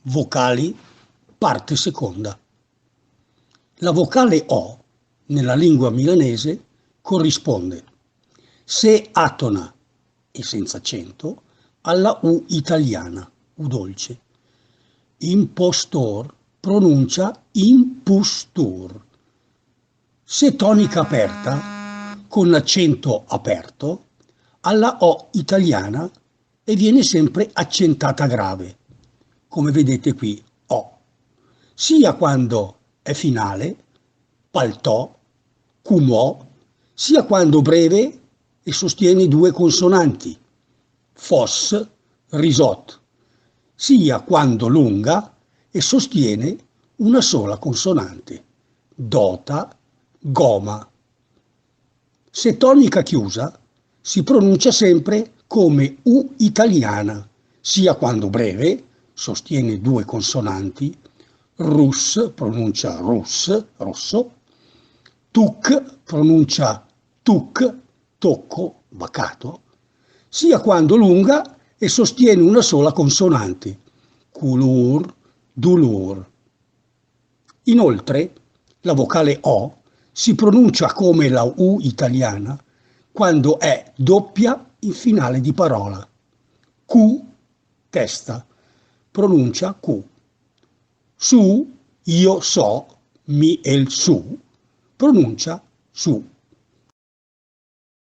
Vocali, parte seconda. La vocale O, nella lingua milanese, corrisponde, se atona e senza accento, alla U italiana, U dolce. Impostor pronuncia impustur. Se tonica aperta, con l'accento aperto, alla O italiana e viene sempre accentata grave, come vedete qui, O, sia quando è finale, paltò, cumò, sia quando breve e sostiene due consonanti, fos, risot, sia quando lunga e sostiene una sola consonante, dota, goma. Se tonica chiusa, si pronuncia sempre come U italiana, sia quando breve, sostiene due consonanti, rus, pronuncia rus, rosso, tuc, pronuncia tuc, tocco, bacato, sia quando lunga e sostiene una sola consonante, culur, dulur. Inoltre, la vocale O si pronuncia come la U italiana quando è doppia in finale di parola. Q, testa, pronuncia Q. Su, io so, mi e il su, pronuncia su.